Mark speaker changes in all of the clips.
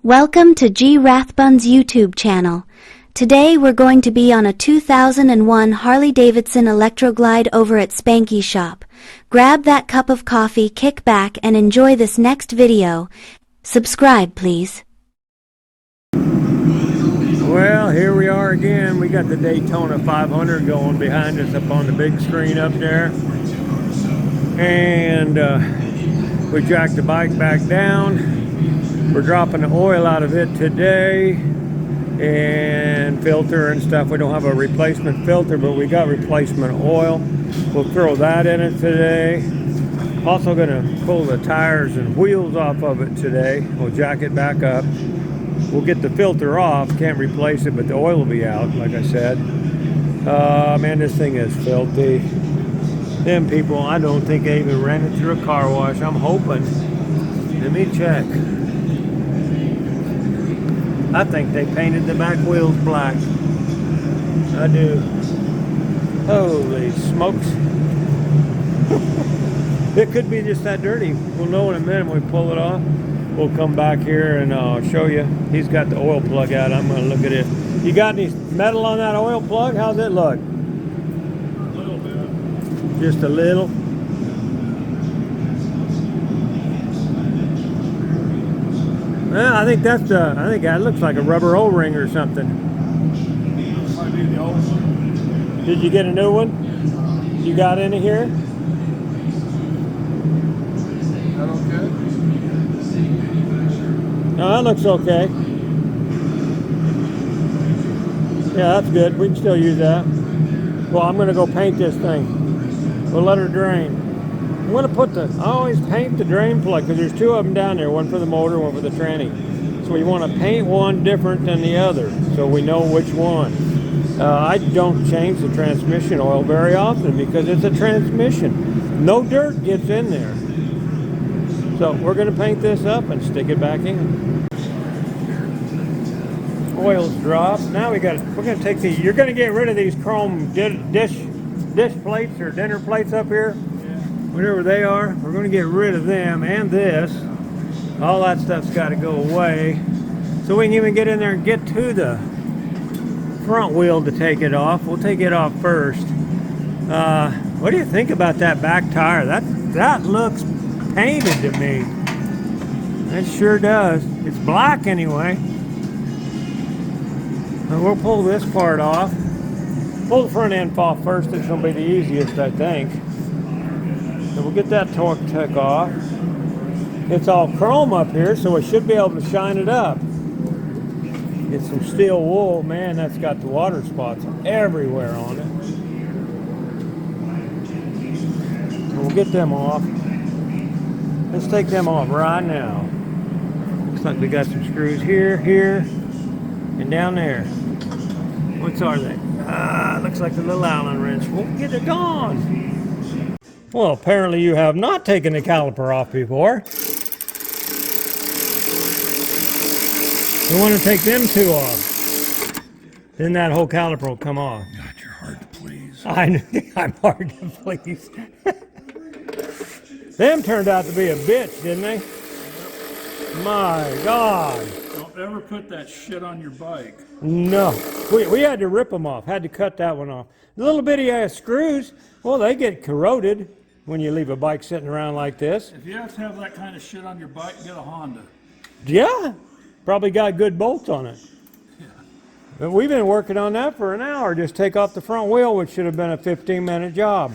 Speaker 1: Welcome to RAThbun's YouTube channel. Today we're going to be on a 2001 Harley-Davidson Electroglide over at Spanky shop. Grab that cup of coffee, kick back and enjoy this next video. Subscribe please.
Speaker 2: Well, here we are again. We got the Daytona 500 going behind us up on the big screen up there. And we jacked the bike back down. We're dropping the oil out of it today and filter and stuff. We don't have a replacement filter, but we got replacement oil. We'll throw that in it today. Also going to pull the tires and wheels off of it today. We'll jack it back up. We'll get the filter off. Can't replace it, but the oil will be out, like I said. Man, this thing is filthy. Them people, I don't think they even ran it through a car wash. I'm hoping. Let me check. I think they painted the back wheels black. I do. Holy smokes. It could be just that dirty. We'll know in a minute when we pull it off. We'll come back here and show you. He's got the oil plug out. I'm going to look at it. You got any metal on that oil plug? How's it look?
Speaker 3: A little bit.
Speaker 2: Just a little? Well, I think that's I think that looks like a rubber O-ring or something.
Speaker 3: Might be the old one.
Speaker 2: Did you get a new one? You got any here?
Speaker 3: That okay?
Speaker 2: No, that looks okay. Yeah, that's good. We can still use that. Well, I'm going to go paint this thing. We'll let her drain. I'm going to put I always paint the drain plug because there's two of them down there, one for the motor, one for the tranny. So we want to paint one different than the other so we know which one. I don't change the transmission oil very often because it's a transmission. No dirt gets in there. So we're going to paint this up and stick it back in. Oil's dropped. Now we're going to take these. You're going to get rid of these chrome dish plates or dinner plates up here. Whatever they are, we're going to get rid of them and this. All that stuff's got to go away. So we can even get in there and get to the front wheel to take it off. We'll take it off first. What do you think about that back tire? That looks painted to me. It sure does. It's black anyway. And we'll pull this part off. Pull the front end off first. It's going to be the easiest, I think. So we'll get that torque tech off. It's all chrome up here, so we should be able to shine it up. Get some steel wool. Man, that's got the water spots everywhere on it. So we'll get them off. Let's take them off right now. Looks like we got some screws here, here, and down there. What are they? Looks like the little Allen wrench. We'll get it gone. Well, apparently you have not taken the caliper off before. We want to take them two off. Then that whole caliper will come off.
Speaker 3: God, you're hard to please.
Speaker 2: I'm hard to please. Them turned out to be a bitch, didn't they? My God.
Speaker 3: Don't ever put that shit on your bike.
Speaker 2: No. We had to rip them off. Had to cut that one off. The little bitty ass screws, well, they get corroded when you leave a bike sitting around like this.
Speaker 3: If you have to have that kind of shit on your bike, get a Honda.
Speaker 2: Yeah. Probably got good bolts on it.
Speaker 3: Yeah.
Speaker 2: But we've been working on that for an hour. Just take off the front wheel, which should have been a 15-minute job.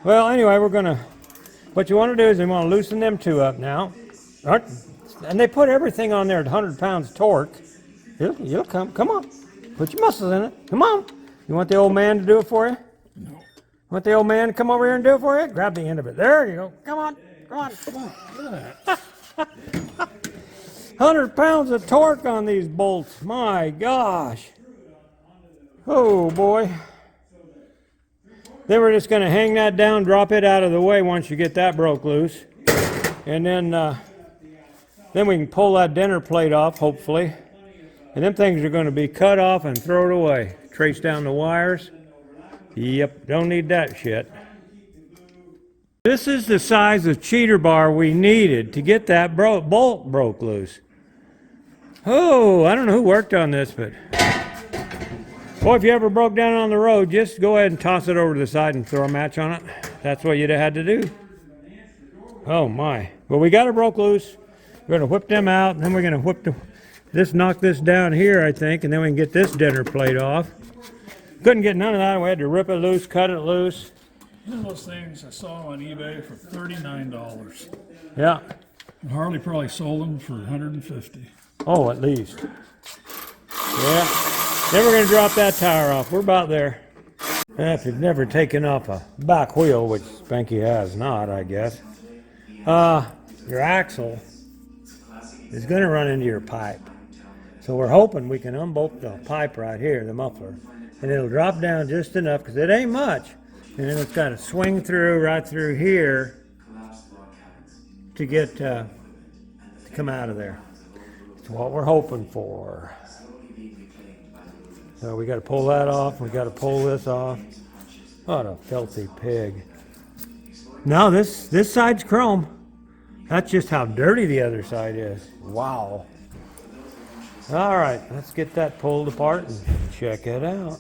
Speaker 2: Well, anyway, what you want to do is you want to loosen them two up now. And they put everything on there at 100 pounds torque. It'll come on. Put your muscles in it. Come on. You want the old man to do it for you?
Speaker 3: No.
Speaker 2: Want the old man to come over here and do it for you? Grab the end of it. There you go. Come on. Come on.
Speaker 3: Come on, look at that.
Speaker 2: 100 pounds of torque on these bolts. My gosh. Oh, boy. Then we're just going to hang that down, drop it out of the way once you get that broke loose. And then we can pull that dinner plate off, hopefully. And them things are going to be cut off and thrown away. Trace down the wires. Yep, don't need that shit. This is the size of cheater bar we needed to get that bolt broke loose. Oh, I don't know who worked on this, but boy, if you ever broke down on the road, just go ahead and toss it over to the side and throw a match on it. That's what you'd have had to do. Oh my. Well, we got it broke loose. We're gonna whip them out, and then we're gonna whip knock this down here, I think, and then we can get this dinner plate off. Couldn't get none of that. We had to rip it loose, cut it loose.
Speaker 3: One of those things I saw on eBay for $39.
Speaker 2: Yeah.
Speaker 3: And Harley probably sold them for $150.
Speaker 2: Oh, at least. Yeah. Then we're gonna drop that tire off. We're about there. If you've never taken off a back wheel, which Spanky has not, I guess, your axle is going to run into your pipe. So we're hoping we can unbolt the pipe right here, the muffler, and it'll drop down just enough, because it ain't much, and then it's got to swing through right through here to get to come out of there. That's what we're hoping for. So we got to pull that off. We got to pull this off. What a filthy pig! No, this side's chrome. That's just how dirty the other side is. Wow. All right, let's get that pulled apart and check it out.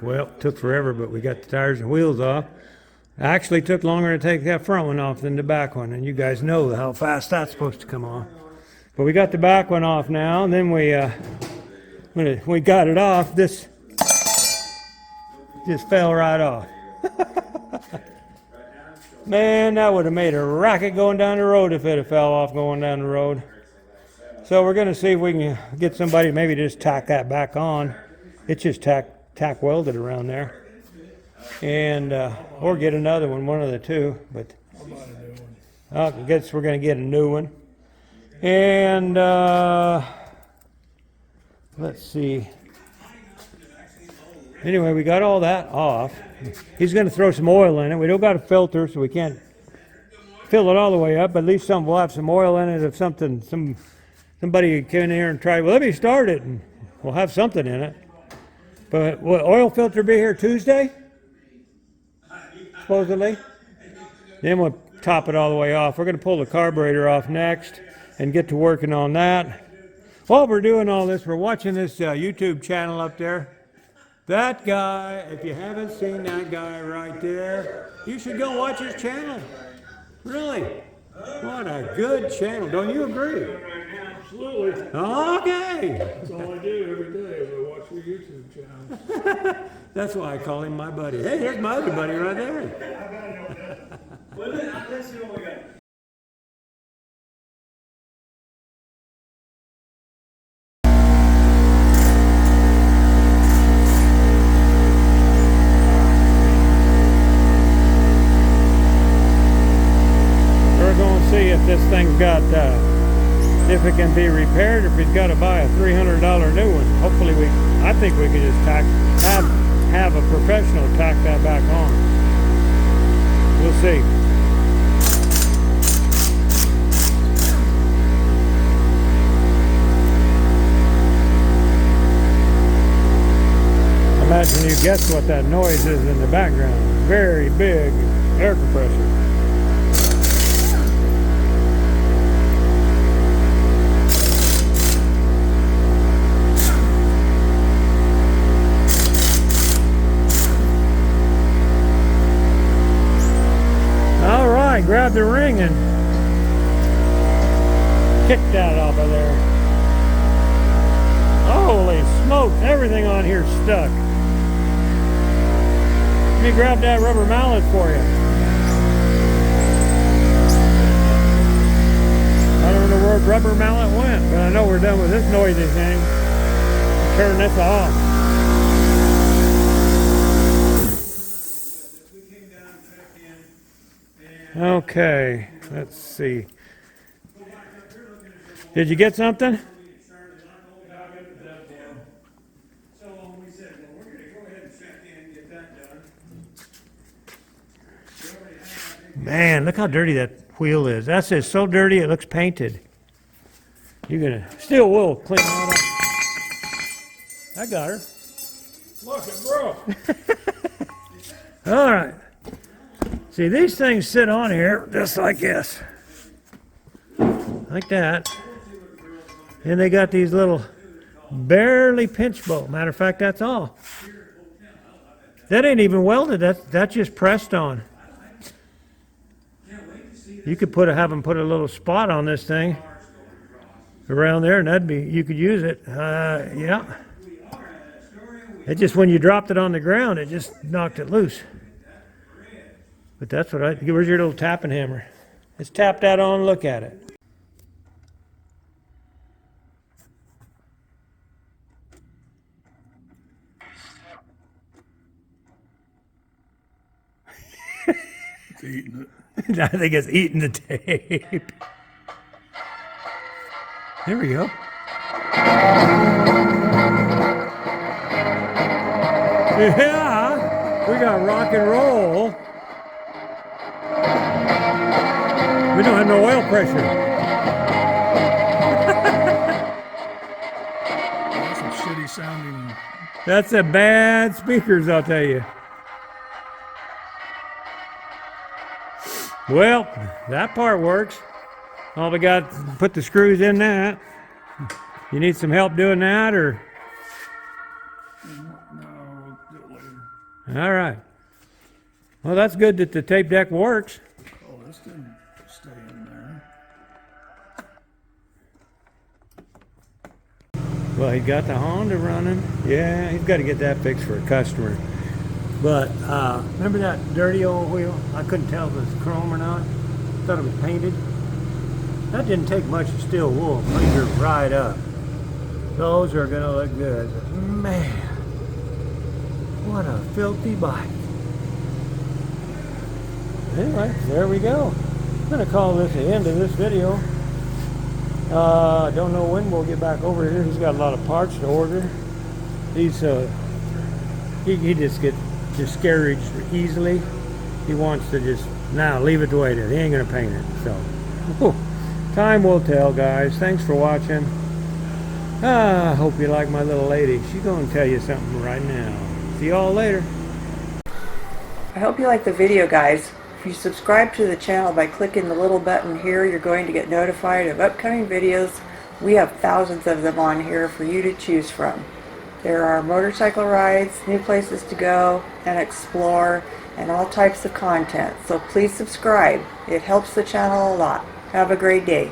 Speaker 2: Well, it took forever, but we got the tires and wheels off. Actually took longer to take that front one off than the back one, and you guys know how fast that's supposed to come off. But we got the back one off now, and then when we got it off, this just fell right off. Man, that would have made a racket going down the road if it had fell off going down the road. So we're going to see if we can get somebody to maybe just tack that back on. It's just tack welded around there. And, or get another one of the two. But I guess we're going to get a new one. And, let's see. Anyway, we got all that off. He's going to throw some oil in it. We don't got a filter, so we can't fill it all the way up. But at least we'll have some oil in it if somebody came in here and tried. Well, let me start it, and we'll have something in it. But will oil filter be here Tuesday? Supposedly. Then we'll top it all the way off. We're going to pull the carburetor off next and get to working on that. While we're doing all this, we're watching this YouTube channel up there. That guy, if you haven't seen that guy right there, you should go watch his channel. Really. What a good channel. Don't you agree?
Speaker 3: Absolutely.
Speaker 2: Okay.
Speaker 3: That's all I do every day is I watch your YouTube channel.
Speaker 2: That's why I call him my buddy. Hey, there's my other buddy right there. See if this thing's got, if it can be repaired, or if he's got to buy a $300 new one. Hopefully I think we can just have a professional tack that back on. We'll see. I imagine you guessed what that noise is in the background. Very big air compressor. Grab the ring and kick that off of there. Holy smokes, everything on here stuck. Let me grab that rubber mallet for you. I don't know where the rubber mallet went, but I know we're done with this noisy thing. Turn this off. Okay, let's see. Did you get something? Man, look how dirty that wheel is. That's just so dirty it looks painted. You're gonna still will clean that up. I got her.
Speaker 3: Look, it broke.
Speaker 2: All right. See, these things sit on here just like this. Like that. And they got these little barely pinch bolt. Matter of fact, that's all. That ain't even welded. That's just pressed on. You could have them put a little spot on this thing around there, and that'd be, you could use it. Yeah. It just, when you dropped it on the ground, it just knocked it loose. But that's what where's your little tapping hammer? Let's tap that on, look at it.
Speaker 3: It's eating it.
Speaker 2: I think it's eating the tape. There we go. Yeah, we got rock and roll. We don't have no oil pressure.
Speaker 3: That's some shitty sounding.
Speaker 2: That's a bad speakers, I'll tell you. Well, that part works. All we got to put the screws in that. You need some help doing that, or?
Speaker 3: No, we'll do it later.
Speaker 2: All right. Well, that's good that the tape deck works.
Speaker 3: Oh, this didn't stay in there.
Speaker 2: Well, he got the Honda running. Yeah, he's got to get that fixed for a customer. But remember that dirty old wheel? I couldn't tell if it was chrome or not. Thought it was painted. That didn't take much of steel wool. Cleaned her right up. Those are gonna look good. But man, what a filthy bike. Anyway, there we go. I'm gonna call this the end of this video. I don't know when we'll get back over here. He's got a lot of parts to order. He's he just gets discouraged easily. He wants to just now leave it the way it is. He ain't gonna paint it. So time will tell, guys. Thanks for watching. I hope you like my little lady. She's gonna tell you something right now. See y'all later.
Speaker 4: I hope you like the video, guys. If you subscribe to the channel by clicking the little button here, you're going to get notified of upcoming videos. We have thousands of them on here for you to choose from. There are motorcycle rides, new places to go and explore, and all types of content. So please subscribe. It helps the channel a lot. Have a great day.